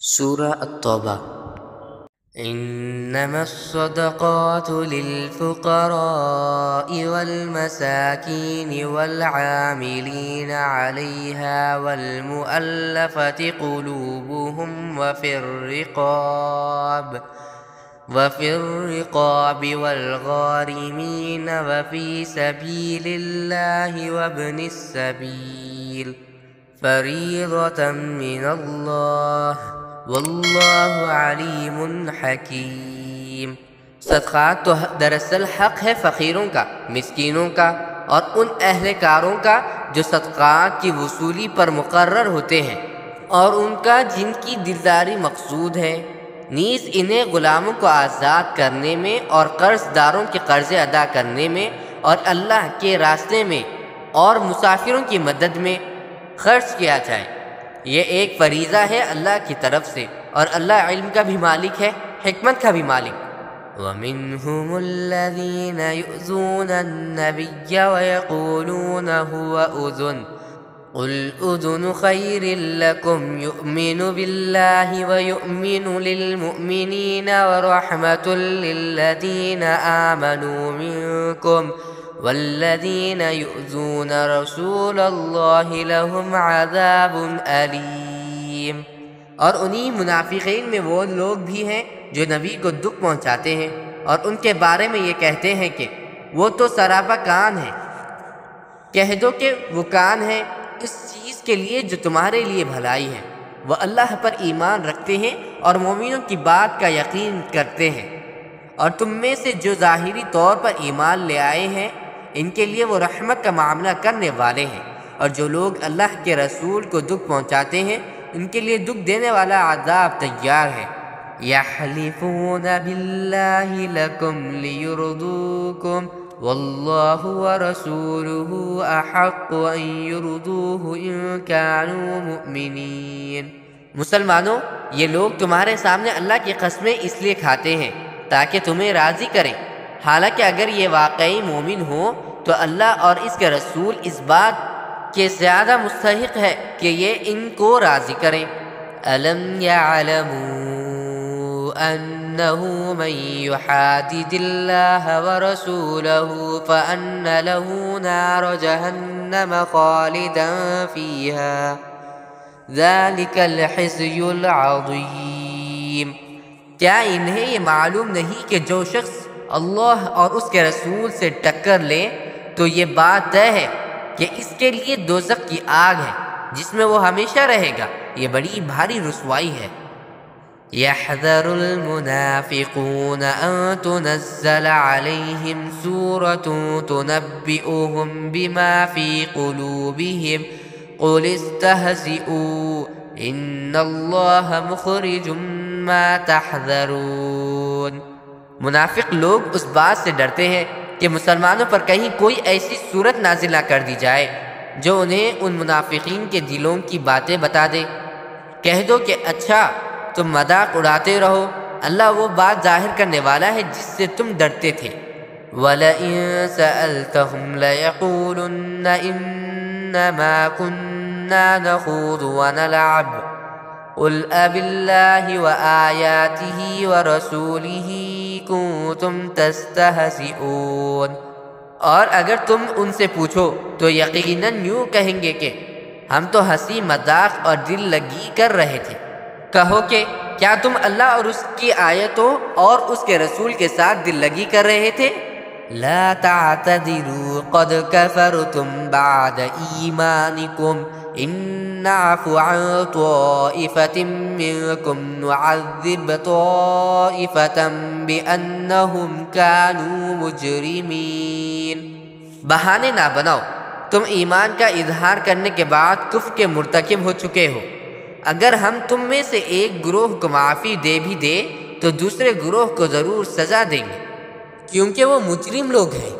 سورة التوبة. إنما الصدقات للفقراء والمساكين والعاملين عليها والمؤلفة قلوبهم وفي الرقاب والغارمين وفي سبيل الله وابن السبيل فريضة من الله واللہ علیم حکیم۔ صدقات تو دراصل حق ہے فقیروں کا، مسکینوں کا اور ان اہلکاروں کا جو صدقات کی وصولی پر مقرر ہوتے ہیں اور ان کا جن کی دلداری مقصود ہے، نیز انہیں غلاموں کو آزاد کرنے میں اور قرض داروں کے قرضے ادا کرنے میں اور اللہ کے راستے میں اور مسافروں کی مدد میں خرچ کیا جائے۔ یہ ایک فریضہ ہے اللہ کی طرف سے، اور اللہ علم کا بھی مالک ہے، حکمت کا بھی مالک۔ وَمِنْهُمُ الَّذِينَ يُؤْذُونَ النَّبِيَّ وَيَقُولُونَ هُوَ أُذُنٌ قُلْ أُذُنُ خَيْرٍ لَكُمْ يُؤْمِنُ بِاللَّهِ وَيُؤْمِنُ لِلْمُؤْمِنِينَ وَرَحْمَةٌ لِلَّذِينَ آمَنُوا مِنكُمْ والذین یؤذون رسول اللہ لہم عذاب علیم۔ اور انہی منافقین میں وہ لوگ بھی ہیں جو نبی کو دکھ پہنچاتے ہیں اور ان کے بارے میں یہ کہتے ہیں کہ وہ تو سراپا کان ہے۔ کہہ دو کہ وہ کان ہے اس چیز کے لیے جو تمہارے لیے بھلائی ہے، وہ اللہ پر ایمان رکھتے ہیں اور مومنوں کی بات کا یقین کرتے ہیں، اور تم میں سے جو ظاہری طور پر ایمان لے آئے ہیں ان کے لیے وہ رحمت کا معاملہ کرنے والے ہیں، اور جو لوگ اللہ کے رسول کو دکھ پہنچاتے ہیں ان کے لیے دکھ دینے والا عذاب تیار ہے۔ یحلفون باللہ لکم لیرضوکم واللہ ورسولہ احق ان یرضوہ ان کانوا مؤمنین۔ مسلمانوں، یہ لوگ تمہارے سامنے اللہ کی قسمیں اس لیے کھاتے ہیں تاکہ تمہیں راضی کریں، حالانکہ اگر یہ واقعی مومن ہو تو اللہ اور اس کے رسول اس بات کے زیادہ مستحق ہے کہ یہ ان کو راضی کریں۔ الم یعلموا انہ من یحادد اللہ ورسولہ فان له نار جہنم خالدا فیہا ذلک الخزی العظیم۔ کیا انہیں یہ معلوم نہیں کہ جو شخص اللہ اور اس کے رسول سے ٹکر لے تو یہ بات طے ہے کہ اس کے لیے دوزخ کی آگ ہے جس میں وہ ہمیشہ رہے گا، یہ بڑی بھاری رسوائی ہے۔ یحذر المنافقون ان تنزل علیہم سورۃ تنبئهم بما فی قلوبهم قل استہزئوا ان اللہ مخرج ما تحذرون۔ منافق لوگ اس بات سے ڈرتے ہیں کہ مسلمانوں پر کہیں کوئی ایسی صورت نازل نہ کر دی جائے جو انہیں ان منافقین کے دلوں کی باتیں بتا دے۔ کہہ دو کہ اچھا، تم مذاق اڑاتے رہو، اللہ وہ بات ظاہر کرنے والا ہے جس سے تم ڈرتے تھے۔ وَلَئِن سَأَلْتَهُمْ لَيَقُولُنَّ إِنَّمَا كُنَّا نَخُوضُ وَنَلْعَبُ قُلْ أَبِاللَّهِ وَآيَاتِهِ وَرَسُولِهِ كُنتُمْ تَسْتَهْزِئُونَ۔ اور اگر تم ان سے پوچھو تو یقیناً یوں کہیں گے کہ ہم تو ہنسی مذاق اور دل لگی کر رہے تھے۔ کہو کہ کیا تم اللہ اور اس کی آیتوں اور اس کے رسول کے ساتھ دل لگی کر رہے تھے؟ لا تعتذروا قد كفرتم بعد ایمانکم ان نعف عن طائفة منكم نعذب طائفة بأنهم كانوا مجرمين۔ بہانے نہ بناؤ، تم ایمان کا اظہار کرنے کے بعد کفر کے مرتکب ہو چکے ہو۔ اگر ہم تم میں سے ایک گروہ کو معافی دے بھی دے تو دوسرے گروہ کو ضرور سزا دیں گے، کیونکہ وہ مجرم لوگ ہیں۔